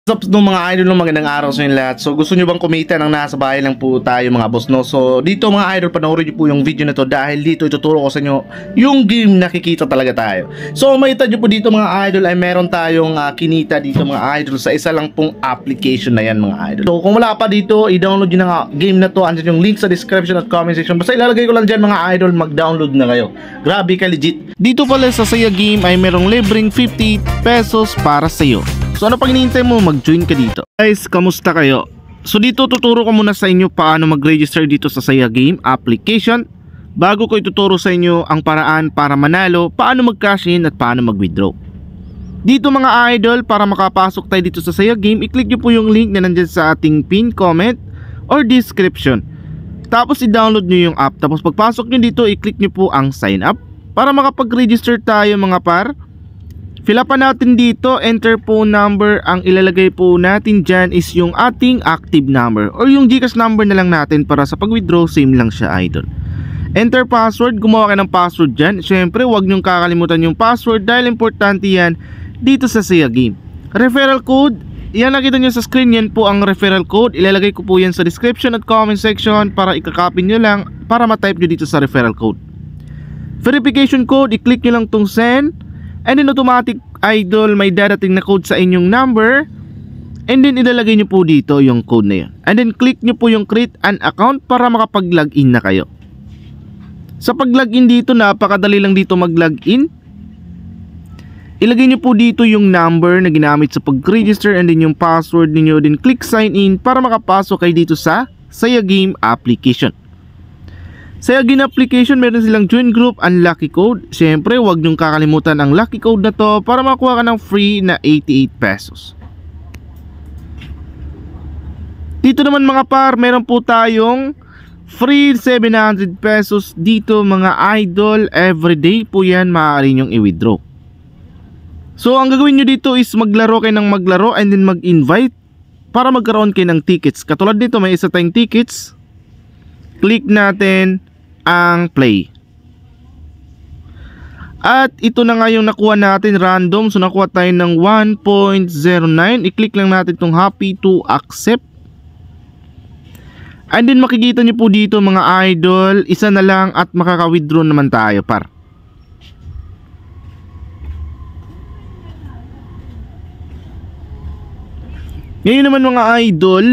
What's up mga idol, magandang araw sa inyo lahat. So gusto nyo bang kumita ng nasa bahay lang po tayo mga boss, no? So dito mga idol, panoorin nyo po yung video na to dahil dito ituturo ko sa inyo yung game na kikita talaga tayo. So makita nyo po dito mga idol ay meron tayong kinita dito mga idol sa isa lang pong application na yan mga idol. So kung wala pa dito, i-download nyo na game na to. Andyan yung link sa description at comment section. Basta ilalagay ko lang dyan mga idol, mag-download na kayo. Grabe ka legit. Dito pala sa Saya Game ay merong libreng 50 pesos para sa'yo. So ano pag hinihintay mo, mag-join ka dito. Guys, kamusta kayo? So dito tuturo ko muna sa inyo paano mag-register dito sa Saya Game application. Bago ko ituturo sa inyo ang paraan para manalo, paano mag-cash in at paano mag-withdraw. Dito mga idol, para makapasok tayo dito sa Saya Game, i-click nyo po yung link na nandyan sa ating pin comment or description. Tapos i-download nyo yung app. Tapos pagpasok nyo dito, i-click nyo po ang sign up para makapag-register tayo mga par. Fill up natin dito, enter phone number. Ang ilalagay po natin dyan is yung ating active number or yung GCash number na lang natin para sa pag-withdraw, same lang siya idol. Enter password, gumawa kayo ng password dyan. Siyempre, huwag nyong kakalimutan yung password dahil importante yan dito sa Saya Game. Referral code, yan nakita nyo sa screen, yan po ang referral code. Ilalagay ko po yan sa description at comment section para ikakopy nyo lang para matype nyo dito sa referral code. Verification code, i-click nyo lang tong send. And then automatic idol, may darating na code sa inyong number. And then ilalagay nyo po dito yung code na yun. And then click nyo po yung create an account para makapag-login na kayo. Sa pag-login dito, napakadali lang dito mag-login. Ilagay nyo po dito yung number na ginamit sa pag-register and then yung password niyo. Then click sign in para makapasok kayo dito sa Saya Game application. Sa Saya Game application, meron silang join group and lucky code. Siyempre, huwag nyong kakalimutan ang lucky code na to para makuha ka ng free na 88 pesos. Dito naman mga par, meron po tayong free 700 pesos dito mga idol. Everyday po yan, maaari nyong i-withdraw. So, ang gagawin nyo dito is maglaro kayo ng maglaro and then mag-invite para magkaroon kayo ng tickets. Katulad dito, may isa tayong tickets. Click natin ang play. At ito na nga yung nakuha natin random. So nakuha tayo ng 1.09. I-click lang natin itong happy to accept. And then makikita nyo po dito mga idol, isa na lang at makaka-withdraw naman tayo par. Ngayon naman mga idol,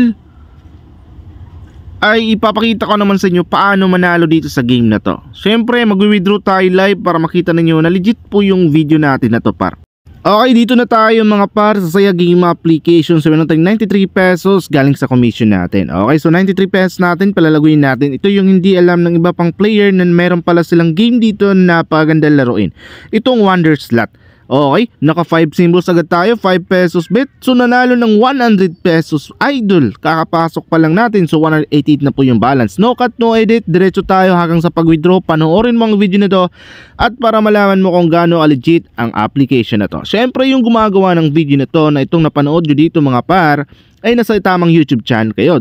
ay ipapakita ko naman sa inyo paano manalo dito sa game na to. Siyempre mag-withdraw tayo live para makita ninyo na legit po yung video natin na to par. Okay, dito na tayo mga par sa Saya Game application. So meron tayong 93 pesos galing sa commission natin. Okay, so 93 pesos natin palalaguin natin. Ito yung hindi alam ng iba pang player na meron pala silang game dito na napakaganda laruin. Itong Wonder Slot. Okay, naka 5 symbols agad tayo, 5 pesos bet. So nanalo ng 100 pesos idol. Kakapasok pa lang natin, so 188 na po yung balance. No cut, no edit, diretso tayo hanggang sa pag-withdraw. Panoorin mo ang video na to at para malaman mo kung gaano legit ang application na to. Siyempre yung gumagawa ng video na to na itong napanood nyo dito mga par ay nasa tamang YouTube channel kayo.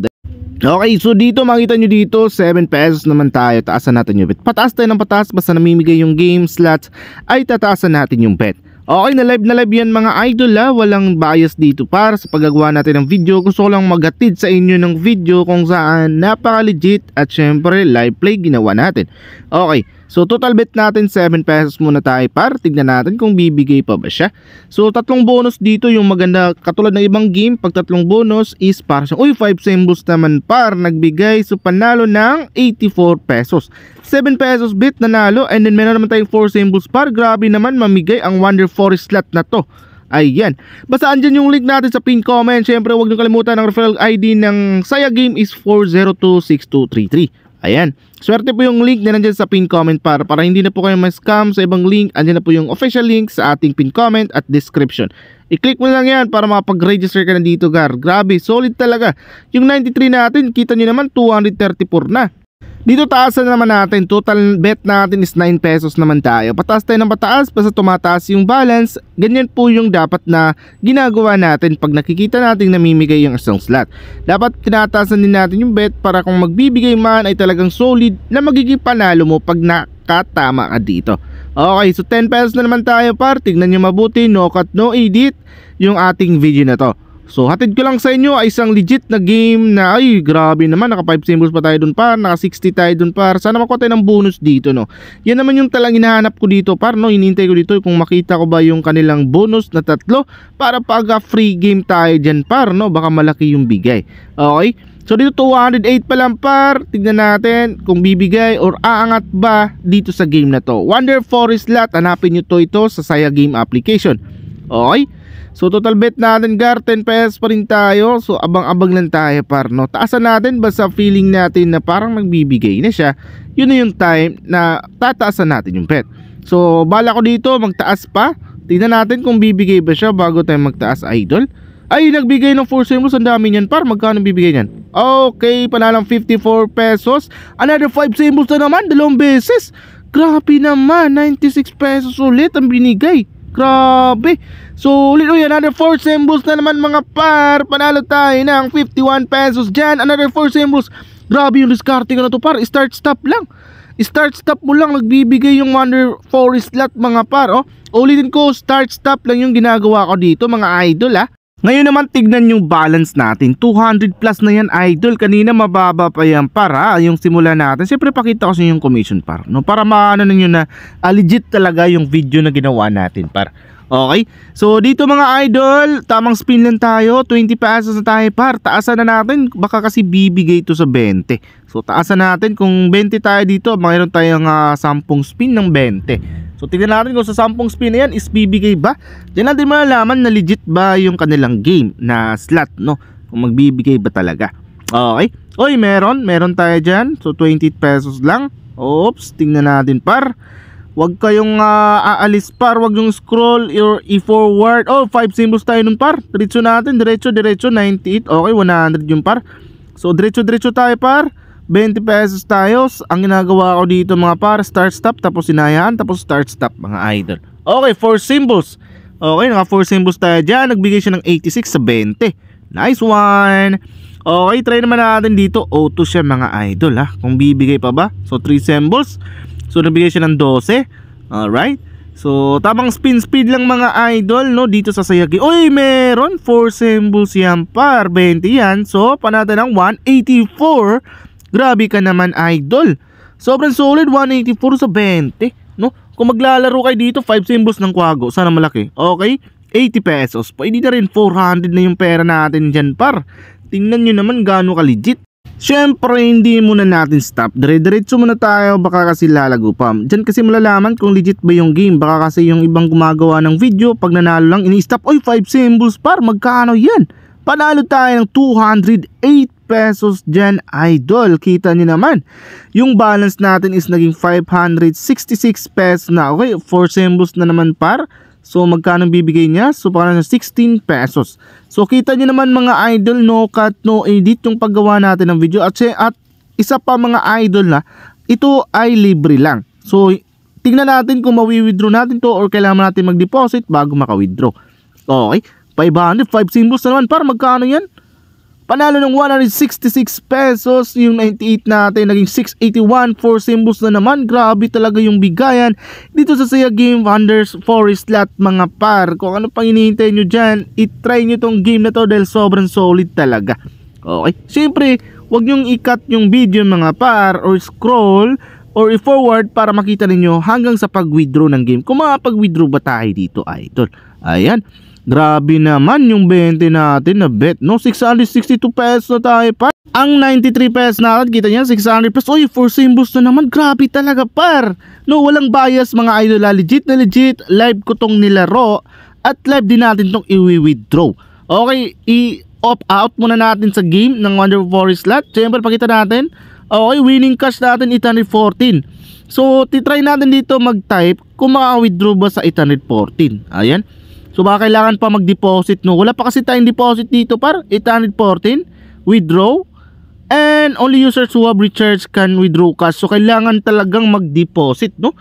Okay, so dito makita nyo dito 7 pesos naman tayo. Taasan natin yung bet. Pataas tayo ng pataas, basta namimigay yung game slots ay tataasan natin yung bet. Okay, na live yan mga idol ha. Walang bias dito para sa paggagawa natin ng video. Gusto ko lang maghatid sa inyo ng video kung saan napaka-legit at syempre live play ginawa natin. Okay, so total bet natin 7 pesos muna tayo par. Tignan natin kung bibigay pa ba siya. So tatlong bonus dito yung maganda. Katulad ng ibang game, pag tatlong bonus is para siyang 5 symbols naman par nagbigay. So panalo ng 84 pesos. 7 pesos bet nanalo and then meron naman tayong 4 symbols par. Grabe naman mamigay ang Wonder Forest slot na to. Ayan. Basta andyan yung link natin sa pin comment. Siyempre huwag nyo kalimutan ang referral ID ng Saya Game is 4026233. Ayan. Swerte po yung link na nandyan sa pin comment para hindi na po kayo ma-scam sa ibang link. Andyan na po yung official link sa ating pin comment at description. I-click mo lang yan para makapag-register ka na dito gar. Grabe, solid talaga. Yung 93 natin, kita nyo naman 234 na. Dito taasan naman natin, total bet natin is 9 pesos naman tayo. Pataas tayo ng pataas, basta tumataas yung balance. Ganyan po yung dapat na ginagawa natin pag nakikita natin namimigay yung isang slot. Dapat tinataasan din natin yung bet para kung magbibigay man ay talagang solid na magiging panalo mo pag nakatama ka dito. Okay, so 10 pesos na naman tayo par. Tignan nyo mabuti, no cut, no edit yung ating video na to. So hatid ko lang sa inyo ay isang legit na game na ay grabe naman, naka 5 symbols pa tayo dun par, naka 60 tayo dun par. Sana makuha tayo ng bonus dito, no. Yan naman yung talang hinahanap ko dito par, no. Hinihintay ko dito kung makita ko ba yung kanilang bonus na 3 para pag free game tayo dyan par, no. Baka malaki yung bigay. Okay, so dito 208 pa lang par. Tignan natin kung bibigay or aangat ba dito sa game na to. Wonder Forest Lot, hanapin nyo ito sa Saya Game application. Okay, so total bet natin gar 10 pesos pa rin tayo. So abang-abang lang tayo par, no. Taasan natin basta feeling natin na parang nagbibigay na siya. Yun na yung time na tataasan natin yung bet. So bala ko dito magtaas pa. Tingnan natin kung bibigay ba siya bago tayo magtaas, idol. Ay, nagbigay ng 4 symbols. Ang dami niyan par. Magkano bibigay niyan? Okay, panalang 54 pesos. Another 5 symbols na naman, 2 beses. Grabe naman, 96 pesos ulit ang binigay. Grabe. So ulit another 4 symbols na naman mga par. Panalo tayo ng 51 pesos dyan. Another 4 symbols. Grabe yung diskarte ko na to par. Start stop lang. Start stop mo lang nagbibigay yung Wonder Forest Lot mga par. Ulitin ko, start stop lang yung ginagawa ko dito mga idol ha. Ngayon naman tignan yung balance natin. 200 plus na yan idol. Kanina mababa pa yan para yung simula natin. Siyempre pakita ko sa inyo yung commission par, no? Para maano ninyo na legit talaga yung video na ginawa natin par. Okay, so dito mga idol, tamang spin lang tayo. 20 pesos na tayo par. Taasan na natin, baka kasi bibigay ito sa 20. So taasan natin, kung 20 tayo dito, mayroon tayong 10 spin ng 20. So tignan natin kung sa 10 spin na yan is bibigay ba. Diyan natin malalaman na legit ba yung kanilang game na slot, no? Kung magbibigay ba talaga. Okay, oy meron tayo dyan. So 20 pesos lang. Oops, tingnan natin par. Huwag kayong aalis par, huwag yung scroll or i-forward. 5 symbols tayo nun par. Diretso natin, diretso 98. Okay, 100 yung par. So diretso tayo par. 20 pesos tayo. Ang ginagawa ko dito mga par, start stop, tapos sinayaan, tapos start stop mga idol. Okay, 4 symbols. Okay, naka 4 symbols tayo dyan. Nagbigay siya ng 86 sa 20. Nice one. Okay, try naman natin dito. Auto siya mga idol ha. Kung bibigay pa ba. So 3 symbols. So nabigay siya ng 12. Alright. So tamang spin speed lang mga idol, no, dito sa Sayagi. Oy, meron 4 symbols yan par. 20 yan. So panata ng 184. Grabe ka naman idol. Sobrang solid, 184 sa 20, no? Kung maglalaro kayo dito 5 symbols ng kwago, sana malaki. Okay, 80 pesos. Pwede na rin 400 na yung pera natin dyan par. Tingnan nyo naman gaano ka legit. Syempre hindi muna natin stop. Dire-diretso muna tayo, baka kasi lalago pa. Diyan kasi malalaman kung legit ba yung game. Baka kasi yung ibang gumagawa ng video, pag nanalo lang ini-stop. Oy, 5 symbols par, magkano yan? Panalo tayo ng 208 pesos dyan idol. Kita nyo naman, yung balance natin is naging 566 pesos na. Okay, 4 symbols na naman par. So magkano bibigay niya? So parang 16 pesos. So kita nyo naman mga idol, no cut, no edit yung paggawa natin ng video. At isa pa mga idol na ito ay libre lang. So tingnan natin kung mawi-withdraw natin to or kailangan natin mag-deposit bago maka-withdraw. Okay, 500, 5 symbols na naman par. Magkano yan? Panalo ng 166 pesos. Yung 98 natin naging 681. 4 symbols na naman. Grabe talaga yung bigayan dito sa Saya Game Wonder Forest Lot mga par. Kung ano pang hinihintay nyo dyan, itry nyo tong game na to dahil sobrang solid talaga. Okay, siyempre huwag nyong i-cut yung video mga par or scroll or i-forward para makita ninyo hanggang sa pag-withdraw ng game. Kung makapag-withdraw ba tayo dito idol. Ayan, grabe naman yung 20 natin na bet, no? 662 pesos na tayo par. Ang 93 pesos natin, kita niya 600 pesos. Oy, 4 symbols na naman. Grabe talaga par. No, walang bias mga idol. Legit na legit. Live ko tong nilaro at live din natin tong i-withdraw. Okay, i-opt out muna natin sa game ng Wonder Forest Lot. Siyempre pakita natin. Okay, winning cash natin 814. So titry natin dito mag-type kung maka-withdraw ba sa 814. Ayan. So baka kailangan pa mag-deposit, no? Wala pa kasi tayong deposit dito par. 814 withdraw, and only users who have recharged can withdraw cash. So kailangan talagang mag-deposit, no?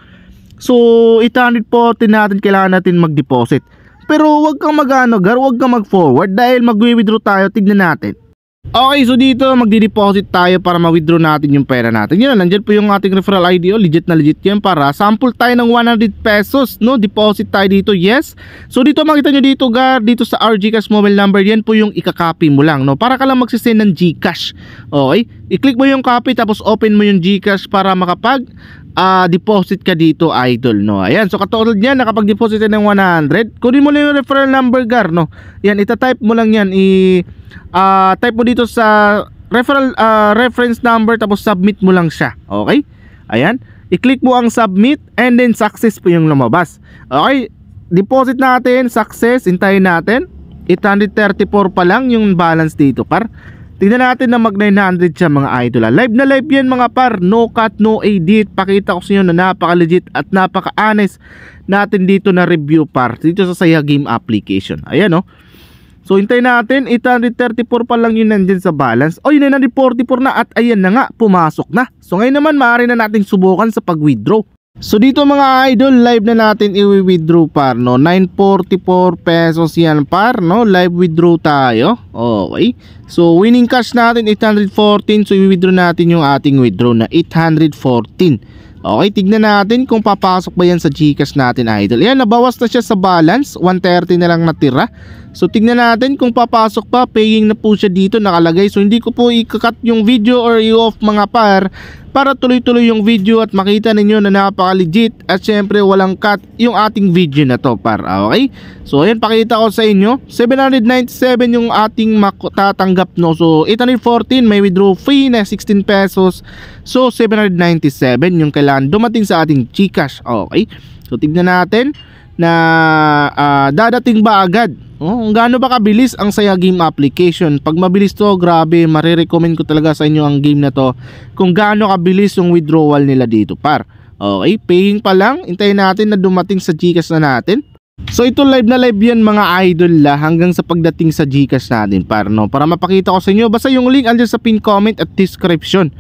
So 814 natin, kailangan natin mag-deposit. Pero wag kang mag-ano gar, wag kang mag-forward dahil mag-withdraw tayo. Tignan natin. Okay, so dito magdi-deposit tayo para ma-withdraw natin yung pera natin. Yun, nandiyan po yung ating referral ID. Legit na legit yan para sample tayo ng 100 pesos, no? Deposit tayo dito, yes. So dito makita nyo dito, dito sa our GCash mobile number, yan po yung ikakopy mo lang, no? Para ka lang magsisend ng GCash. Okay? I-click mo yung copy tapos open mo yung GCash para makapag deposit ka dito, idol, no? Ayan, so katulad niyan, nakapag-deposit ka ng 100. Kunin mo lang yung referral number, no? Yan, ita-type mo lang yan, type mo dito sa referral reference number tapos submit mo lang siya. Okay? Ayan, i-click mo ang submit and then success po yung lumabas. Okay? Deposit natin, success, hintayin natin. 834 pa lang yung balance dito, par. Tingnan natin na mag 900 siya, mga idol. Live na live yan, mga par. No cut, no edit. Pakita ko sa inyo na napaka-legit at napaka-honest natin dito na review, par. Dito sa Saya Game application. Ayan, no? So hintayin natin, 834 pa lang yun nandyan sa balance. O yun na, 944 na at ayan na nga, pumasok na. So ngayon naman, maaari na natin subukan sa pag-withdraw. So dito, mga idol, live na natin i-withdraw, par, no? 944 pesos yan, par, no? Live withdraw tayo. Okay. So winning cash natin 814. So i-withdraw natin yung ating withdraw na 814. Okay, tignan natin kung papasok ba yan sa GCash natin, idol. Yan, nabawas na siya sa balance, 130 na lang natira. So tignan natin kung papasok pa. Paying na po siya dito, nakalagay. So hindi ko po i-cut yung video or i-off, mga par, para tuloy-tuloy yung video at makita ninyo na napaka-legit at syempre walang cut yung ating video na to, par. Okay? So ayan, pakita ko sa inyo, 797 yung ating matatanggap, no? So 814 may withdraw fee na 16 pesos. So 797 yung kailangan dumating sa ating GCash. Okay? So tignan natin na dadating ba agad. Kung gaano ba kabilis ang Saya Game application. Pag mabilis to, grabe, marirecommend ko talaga sa inyo ang game na to. Kung gaano kabilis yung withdrawal nila dito, par. Okay, paying pa lang. Hintayin natin na dumating sa GCash na natin. So ito live na live yan, mga idol, hanggang sa pagdating sa GCash natin, par, no? Para mapakita ko sa inyo, basta yung link andyan sa pin comment at description,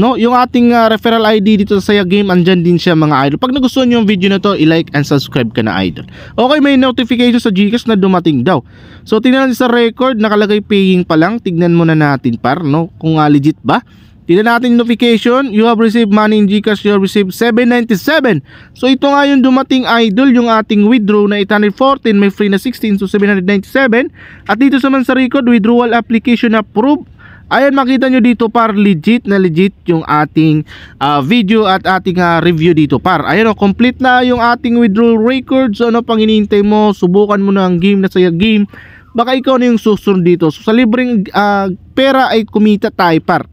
no? Yung ating referral ID dito sa Saya Game, andyan din siya, mga idol. Pag nagustuhan nyo yung video na to, i-like and subscribe ka na, idol. Okay, may notification sa GCash na dumating daw. So tingnan natin sa record, nakalagay paying pa lang. Tignan muna natin, par, no? Kung legit ba. Tignan natin yung notification. You have received money in GCash. You have received 797. So ito nga yung dumating, idol, yung ating withdraw na 814, may free na 16, so 797. At dito naman sa record, withdrawal application approved. Ayan, makita nyo dito, par, legit na legit yung ating video at ating review dito, par. Ayan, complete na yung ating withdrawal records. So ano pang hinihintay mo? Subukan mo na ang game na Saya Game. Baka ikaw na yung susunod dito. So sa libreng pera ay kumita tayo, par.